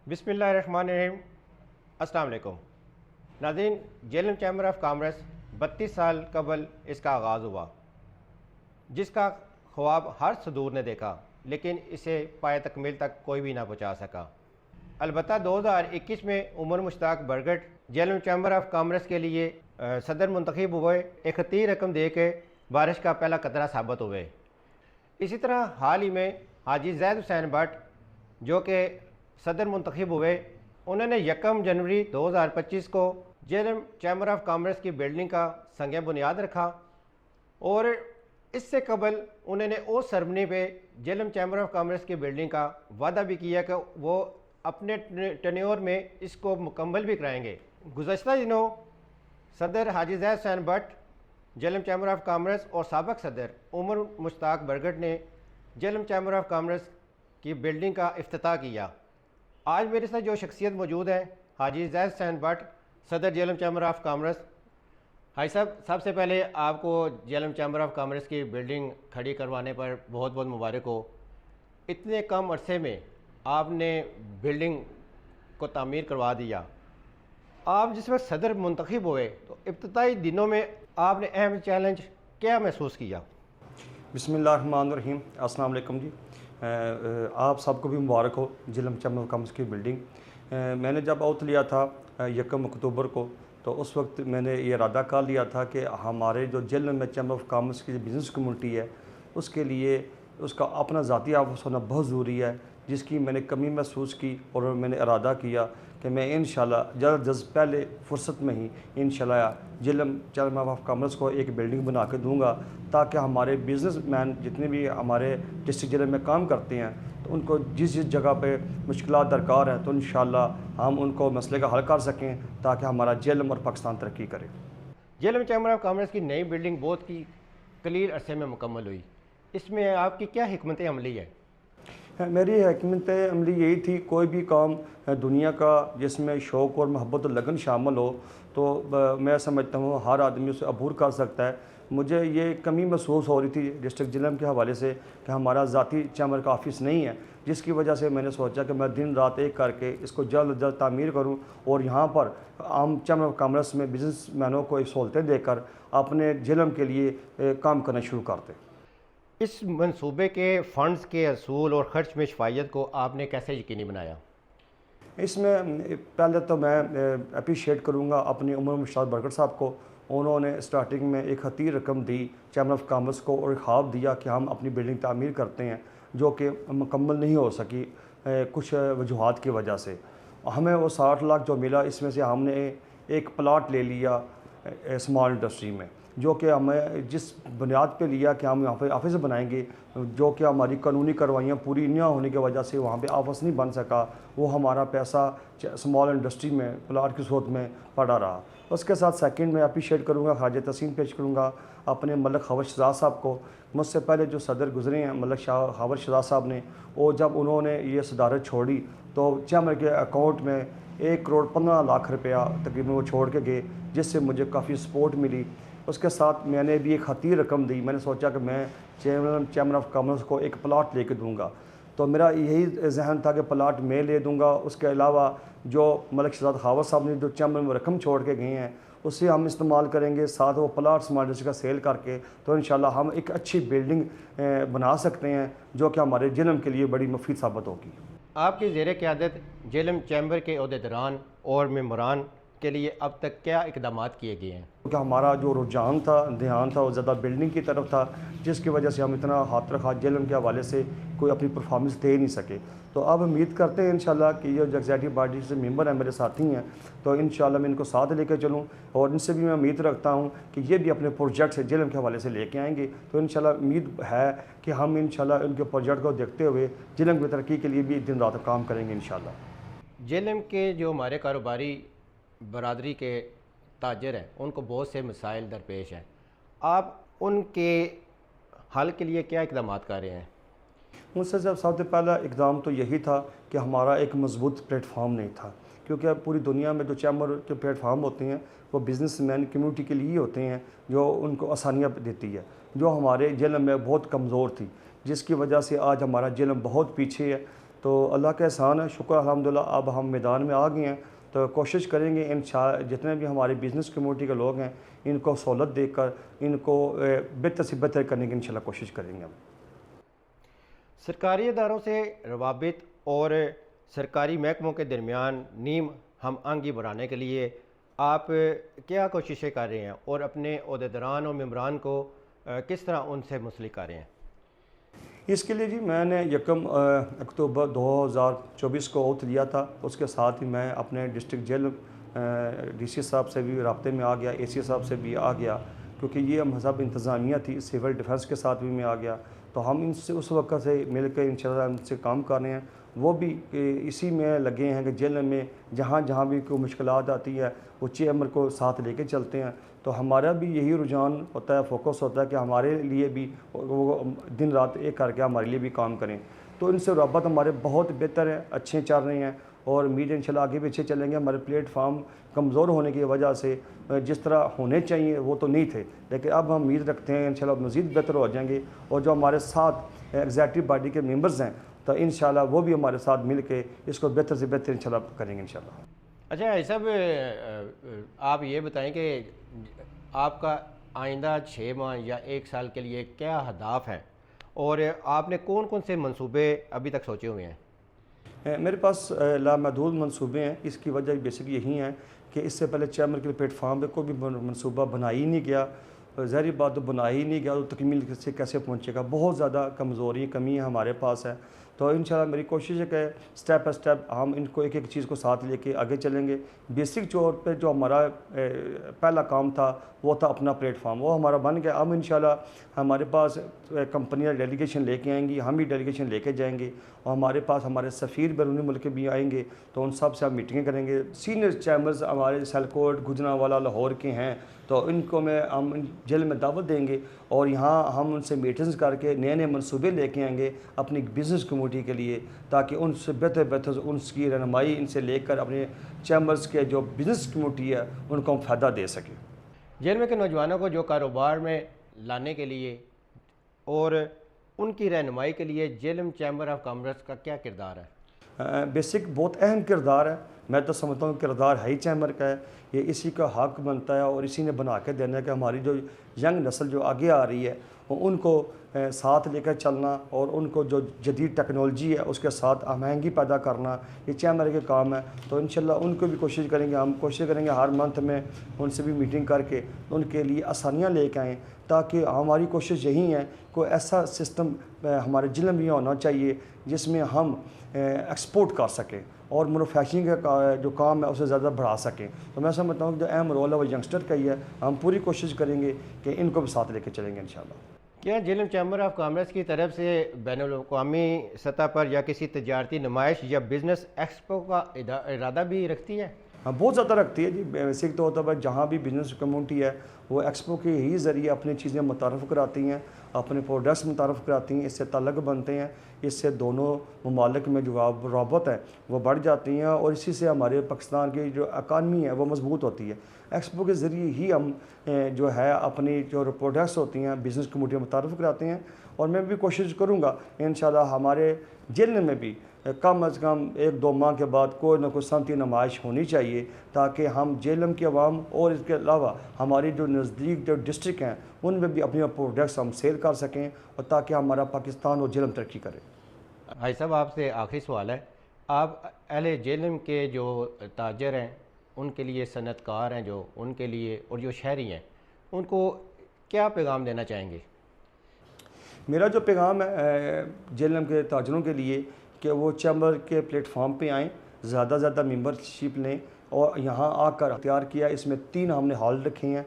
بسم اللہ الرحمن الرحیم۔ السلام علیکم ناظرین، جیلم چیمبر آف کامرس 32 سال قبل اس کا آغاز ہوا، جس کا خواب ہر صدور نے دیکھا، لیکن اسے پائے تکمیل تک کوئی بھی نہ پہنچا سکا۔ البتہ 2021 میں عمر Mushtaq برگٹ Jhelum chamber of commerce کے لیے صدر منتخب ہوئے، ایک خطیر رقم دے کے بارش کا پہلا قطرہ ثابت ہوئے۔ اسی طرح حال ہی میں حاجی زید حسین بٹ جو کہ صدر منتخب ہوئے، انہوں نے 1 جنوری 2025 کو جیلم چیمبر آف کامرس کی بلڈنگ کا سنگ بنیاد رکھا، اور اس سے قبل انہوں نے اس سرمنی پہ جیلم چیمبر آف کامرس کی بلڈنگ کا وعدہ بھی کیا کہ وہ اپنے ٹینیور میں اس کو مکمل بھی کرائیں گے۔ گزشتہ دنوں صدر حاجی Zaid Hussain Butt, Jhelum chamber of commerce اور سابق صدر عمر مشتاق برگٹ نے جیلم چیمبر آف کامرس کی بلڈنگ کا افتتاح کیا۔ آج میرے ساتھ جو شخصیت موجود ہے، حاجی زید حسین بٹ، صدر جیلم چیمبر آف کامرس۔ حاجی صاحب، سب سے پہلے آپ کو جیلم چیمبر آف کامرس کی بلڈنگ کھڑی کروانے پر بہت بہت مبارک ہو۔ اتنے کم عرصے میں آپ نے بلڈنگ کو تعمیر کروا دیا۔ آپ جس وقت صدر منتخب ہوئے تو ابتدائی دنوں میں آپ نے اہم چیلنج کیا محسوس کیا؟ بسم اللہ الرحمن الرحیم۔ السلام علیکم جی، آپ سب کو بھی مبارک ہو جیلم چیمبر آف کامرس کی بلڈنگ۔ میں نے جب عہد لیا تھا 1 اکتوبر کو، تو اس وقت میں نے یہ ارادہ کر لیا تھا کہ ہمارے جو جیلم میں چیمبر آف کامرس کی بزنس کمیونٹی ہے، اس کے لیے اس کا اپنا ذاتی آفس ہونا بہت ضروری ہے، جس کی میں نے کمی محسوس کی، اور میں نے ارادہ کیا کہ میں انشاءاللہ جلد از پہلے فرصت میں ہی انشاءاللہ جیلم چیمبر آف کامرس کو ایک بلڈنگ بنا کے دوں گا، تاکہ ہمارے بزنس مین جتنے بھی ہمارے ڈسٹرکٹ جیلم میں کام کرتے ہیں، تو ان کو جس جگہ پہ مشکلات درکار ہیں، تو انشاءاللہ ہم ان کو مسئلے کا حل کر سکیں، تاکہ ہمارا جیلم اور پاکستان ترقی کرے۔ جیلم چیمبر آف کامرس کی نئی بلڈنگ بہت کی قلیل عرصے میں مکمل ہوئی، اس میں آپ کی کیا حکمت عملی ہے؟ میری حکمت عملی یہی تھی، کوئی بھی کام دنیا کا جس میں شوق اور محبت اور لگن شامل ہو، تو میں سمجھتا ہوں ہر آدمی اسے عبور کر سکتا ہے۔ مجھے یہ کمی محسوس ہو رہی تھی ڈسٹرکٹ جیلم کے حوالے سے کہ ہمارا ذاتی چیمبر کا آفس نہیں ہے، جس کی وجہ سے میں نے سوچا کہ میں دن رات ایک کر کے اس کو جلد از جلد تعمیر کروں، اور یہاں پر عام چیمبر آف کامرس میں بزنس مینوں کو ایک سہولتیں دے کر اپنے جیلم کے لیے کام کرنا شروع کر دیں۔ اس منصوبے کے فنڈز کے اصول اور خرچ میں شفافیت کو آپ نے کیسے یقینی بنایا؟ اس میں پہلے تو میں اپریشیٹ کروں گا اپنے عمر مشتاق برگٹ صاحب کو۔ انہوں نے اسٹارٹنگ میں ایک خطیر رقم دی چیمبر آف کامرس کو، اور خواب دیا کہ ہم اپنی بلڈنگ تعمیر کرتے ہیں، جو کہ مکمل نہیں ہو سکی کچھ وجوہات کی وجہ سے۔ ہمیں وہ 60 لاکھ جو ملا، اس میں سے ہم نے ایک پلاٹ لے لیا اسمال انڈسٹری میں، جو کہ ہمیں جس بنیاد پہ لیا کہ ہم یہاں پہ آفس بنائیں گے، جو کہ ہماری قانونی کاروائیاں پوری نہ ہونے کی وجہ سے وہاں پہ آفس نہیں بن سکا، وہ ہمارا پیسہ اسمال انڈسٹری میں پلاٹ کی صورت میں پڑا رہا۔ اس کے ساتھ سیکنڈ میں اپریشیٹ کروں گا، خراج تحسین پیش کروں گا اپنے ملک خاور شہزاد صاحب کو۔ مجھ سے پہلے جو صدر گزرے ہیں ملک خاور شہزاد صاحب نے، وہ جب انہوں نے یہ صدارت چھوڑی تو چیمبر کے اکاؤنٹ میں 1,15,00,000 روپیہ تقریباً وہ چھوڑ کے گئے، جس سے مجھے کافی سپورٹ ملی۔ اس کے ساتھ میں نے بھی ایک خطیر رقم دی، میں نے سوچا کہ میں چیمبر آف کامرس کو ایک پلاٹ لے کے دوں گا، تو میرا یہی ذہن تھا کہ پلاٹ میں لے دوں گا۔ اس کے علاوہ جو ملک شہزاد خاور صاحب نے جو چیمبر میں رقم چھوڑ کے گئے ہیں، اس سے ہم استعمال کریں گے، ساتھ وہ پلاٹ اسمال انڈسٹری کا سیل کر کے، تو انشاءاللہ ہم ایک اچھی بلڈنگ بنا سکتے ہیں، جو کہ ہمارے جیلم کے لیے بڑی مفید ثابت ہوگی۔ آپ کی زیر قیادت جیلم چیمبر کے عہدیداران اور ممبران کے لیے اب تک کیا اقدامات کیے گئے ہیں؟ کیونکہ ہمارا جو رجحان تھا، دھیان تھا، وہ زیادہ بلڈنگ کی طرف تھا، جس کی وجہ سے ہم اتنا ہاتھ رکھا جیلم کے حوالے سے کوئی اپنی پرفارمنس دے نہیں سکے۔ تو اب امید کرتے ہیں انشاءاللہ کہ یہ جو ایگزیکٹو باڈی سے ممبر ہیں میرے ساتھی ہیں، تو انشاءاللہ میں ان کو ساتھ لے کے چلوں، اور ان سے بھی میں امید رکھتا ہوں کہ یہ بھی اپنے پروجیکٹس جیلم کے حوالے سے لے کے آئیں گے۔ تو انشاءاللہ امید ہے کہ ہم انشاءاللہ ان کے پروجیکٹ کو دیکھتے ہوئے جیلم کی ترقی کے لیے بھی دن رات کام کریں گے انشاءاللہ۔ جیلم کے جو ہمارے کاروباری برادری کے تاجر ہیں، ان کو بہت سے مسائل درپیش ہیں، آپ ان کے حل کے لیے کیا اقدامات کر رہے ہیں؟ مجھ سے سب سے پہلا اقدام تو یہی تھا کہ ہمارا ایک مضبوط پلیٹ فارم نہیں تھا، کیونکہ پوری دنیا میں جو چیمبر کے پلیٹ فارم ہوتے ہیں وہ بزنس مین کمیونٹی کے لیے ہوتے ہیں، جو ان کو آسانیاں دیتی ہے، جو ہمارے جیلم میں بہت کمزور تھی، جس کی وجہ سے آج ہمارا جیلم بہت پیچھے ہے۔ تو اللہ کا احسان ہے، شکر الحمدللہ اب ہم میدان میں آ گئے ہیں، تو کوشش کریں گے جتنے بھی ہمارے بزنس کمیونٹی کے لوگ ہیں ان کو سہولت دے کر ان کو بہتر سے بہتر کرنے کی انشاءاللہ کوشش کریں گے ہم۔ سرکاری اداروں سے روابط اور سرکاری محکموں کے درمیان نیم ہم آہنگی بڑھانے کے لیے آپ کیا کوششیں کر رہے ہیں اور اپنے عہدیداران اور ممبران کو کس طرح ان سے منسلک کر رہے ہیں؟ اس کے لیے جی میں نے 1 اکتوبر 2024 کو اوتھ لیا تھا، اس کے ساتھ ہی میں اپنے ڈسٹرکٹ جیل ڈی سی صاحب سے بھی رابطے میں آ گیا، اے سی صاحب سے بھی آ گیا، کیونکہ یہ مذہب انتظامیہ تھی، سول ڈیفنس کے ساتھ بھی میں آ گیا، تو ہم ان سے اس وقت سے مل کے انشاءاللہ ان سے کام کر رہے ہیں۔ وہ بھی اسی میں لگے ہیں کہ جیل میں جہاں جہاں بھی کوئی مشکلات آتی ہے وہ چیمبر کو ساتھ لے کے چلتے ہیں، تو ہمارا بھی یہی رجحان ہوتا ہے، فوکس ہوتا ہے کہ ہمارے لیے بھی وہ دن رات ایک کر کے ہمارے لیے بھی کام کریں، تو ان سے رابط ہمارے بہت بہتر ہیں، اچھے چل رہے ہیں، اور امید انشاءاللہ آگے بھی اچھے چلیں گے۔ ہمارے پلیٹ فارم کمزور ہونے کی وجہ سے جس طرح ہونے چاہیے وہ تو نہیں تھے، لیکن اب ہم امید رکھتے ہیں انشاءاللہ مزید بہتر ہو جائیں گے، اور جو ہمارے ساتھ ایگزیکٹو باڈی کے ممبرز ہیں تو انشاءاللہ وہ بھی ہمارے ساتھ مل کے اس کو بہتر سے بہتر انشاءاللہ کریں گے انشاءاللہ۔ اچھا بھائی صاحب، آپ یہ بتائیں کہ آپ کا آئندہ 6 ماہ یا 1 سال کے لیے کیا اہداف ہیں اور آپ نے کون کون سے منصوبے ابھی تک سوچے ہوئے ہیں؟ میرے پاس لامحدود منصوبے ہیں، اس کی وجہ بیسک یہی ہے کہ اس سے پہلے چیمبر کے پلیٹ فارم پہ کوئی بھی منصوبہ بنا ہی نہیں گیا، ظاہری بات تو بنا ہی نہیں گیا تو تکمیل سے کیسے پہنچے گا، بہت زیادہ کمزوری کمی ہمارے پاس ہے، تو انشاءاللہ میری کوشش ہے کہ سٹیپ بائی سٹیپ ہم ان کو ایک ایک چیز کو ساتھ لے کے آگے چلیں گے۔ بیسک طور پہ جو ہمارا پہلا کام تھا وہ تھا اپنا پلیٹ فارم، وہ ہمارا بن گیا۔ اب انشاءاللہ ہمارے پاس کمپنیاں ڈیلیگیشن لے کے آئیں گی، ہم بھی ڈیلیگیشن لے کے جائیں گے، اور ہمارے پاس ہمارے سفیر بیرونی ملک کے بھی آئیں گے، تو ان سب سے ہم میٹنگیں کریں گے۔ سینئر چیمبرز ہمارے سیلکوٹ، گجرانوالہ، لاہور کے ہیں، تو ان کو ہم جیل میں دعوت دیں گے، اور یہاں ہم ان سے میٹنگز کر کے نئے نئے منصوبے لے کے آئیں گے اپنی بزنس کمیونٹی کے لیے، تاکہ ان سے بہتر بہتر ان کی رہنمائی ان سے لے کر اپنے چیمبرز کے جو بزنس کمیونٹی ہے ان کو ہم فائدہ دے سکیں۔ جیل میں کے نوجوانوں کو جو کاروبار میں لانے کے لیے اور ان کی رہنمائی کے لیے جیلم چیمبر آف کامرس کا کیا کردار ہے؟ بیسک بہت اہم کردار ہے، میں تو سمجھتا ہوں کردار ہے ہی چیمبر کا ہے، یہ اسی کا حق بنتا ہے اور اسی نے بنا کے دینا ہے کہ ہماری جو ینگ نسل جو آگے آ رہی ہے ان کو ساتھ لے کر چلنا، اور ان کو جو جدید ٹیکنالوجی ہے اس کے ساتھ آہنگی پیدا کرنا، یہ چیمبر کے کام ہے، تو انشاءاللہ ان کو بھی کوشش کریں گے، ہم کوشش کریں گے ہر منتھ میں ان سے بھی میٹنگ کر کے ان کے لیے آسانیاں لے کے آئیں، تاکہ ہماری کوشش یہی ہے کوئی ایسا سسٹم ہمارے ضلع میں ہونا چاہیے جس میں ہم ایکسپورٹ کر سکیں اور مینوفیکچرنگ کا جو کام ہے اسے زیادہ بڑھا سکیں، تو میں سمجھتا ہوں کہ جو اہم رول ہے وہ ینگسٹر کا ہی ہے، ہم پوری کوشش کریں گے کہ ان کو بھی ساتھ لے کے چلیں گے انشاءاللہ۔ کیا جیلم چیمبر آف کامرس کی طرف سے بین الاقوامی سطح پر یا کسی تجارتی نمائش یا بزنس ایکسپو کا ارادہ بھی رکھتی ہے؟ ہاں بہت زیادہ رکھتی ہے جی، بیسک تو ہوتا ہے جہاں بھی بزنس کمیونٹی ہے وہ ایکسپو کے ہی ذریعے اپنی چیزیں متعارف کراتی ہیں، اپنے پروڈکٹس متعارف کراتی ہیں، اس سے تعلق بنتے ہیں، اس سے دونوں ممالک میں جو رابط ہے وہ بڑھ جاتی ہیں، اور اسی سے ہمارے پاکستان کی جو اکانمی ہے وہ مضبوط ہوتی ہے۔ ایکسپو کے ذریعے ہی ہم جو ہے اپنی جو پروڈکٹس ہوتی ہیں بزنس کمیونٹی متعارف کراتے ہیں، اور میں بھی کوشش کروں گا انشاءاللہ ہمارے جیل میں بھی کم از کم 1-2 ماہ کے بعد کوئی نہ کوئی صنعتی نمائش ہونی چاہیے، تاکہ ہم جیلم کے عوام اور اس کے علاوہ ہماری جو نزدیک جو ڈسٹرکٹ ہیں ان میں بھی اپنی پروڈکٹس ہم سیل کر سکیں، اور تاکہ ہمارا پاکستان اور جیلم ترقی کرے۔ بھائی صاحب آپ سے آخری سوال ہے، آپ اہل جیلم کے جو تاجر ہیں ان کے لیے، صنعت کار ہیں جو ان کے لیے، اور جو شہری ہیں ان کو کیا پیغام دینا چاہیں گے؟ میرا جو پیغام ہے جیلم کے تاجروں کے لیے کہ وہ چیمبر کے پلیٹ فارم پہ آئیں، زیادہ سے زیادہ ممبرشپ لیں، اور یہاں آ کر اختیار کیا، اس میں 3 ہم نے ہال رکھے ہیں،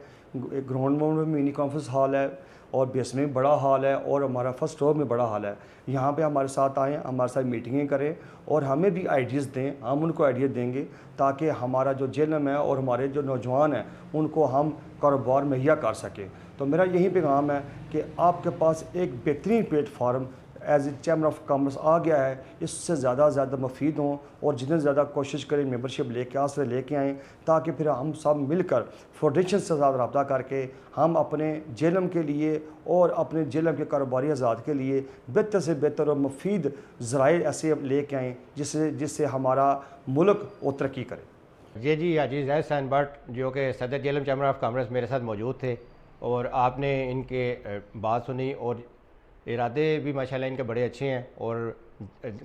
گراؤنڈ میں منی کانفرنس ہال ہے، اور بیسمنٹ میں بڑا ہال ہے، اور ہمارا فرسٹ فلور میں بڑا ہال ہے، یہاں پہ ہمارے ساتھ آئیں، ہمارے ساتھ میٹنگیں کریں، اور ہمیں بھی آئیڈیاز دیں، ہم ان کو آئیڈیا دیں گے، تاکہ ہمارا جو جیلم ہے اور ہمارے جو نوجوان ہیں ان کو ہم کاروبار مہیا کر سکیں۔ تو میرا یہی پیغام ہے کہ آپ کے پاس ایک بہترین platform as a chamber of commerce آ گیا ہے اس سے زیادہ مفید ہوں اور جتنے زیادہ کوشش کریں ممبرشپ لے کے آسرے لے کے آئیں تاکہ پھر ہم سب مل کر فاؤنڈیشن سے زیادہ رابطہ کر کے ہم اپنے جیلم کے لیے اور اپنے جیلم کے کاروباری افراد کے لیے بہتر سے بہتر اور مفید ذرائع ایسے لے کے آئیں جس سے ہمارا ملک اور ترقی کرے۔ جی حاجی زید حسین بٹ جو کہ صدر جیلم چیمبر آف کامرس میرے ساتھ موجود تھے اور آپ نے ان کے بات سنی اور ارادے بھی ماشاءاللہ ان کے بڑے اچھے ہیں، اور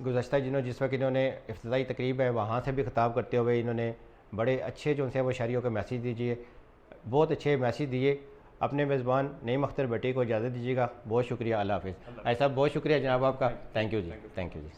گزشتہ جس وقت انہوں نے افتتاحی تقریب ہے وہاں سے بھی خطاب کرتے ہوئے انہوں نے بڑے اچھے جو ان سے وہ شہریوں کے میسیج دیجیے، بہت اچھے میسیج دیے۔ اپنے میزبان نعیم اختر بٹی کو اجازت دیجیے گا، بہت شکریہ، اللہ حافظ۔ ایسا بہت شکریہ جناب آپ کا، thank you ji, thank you G.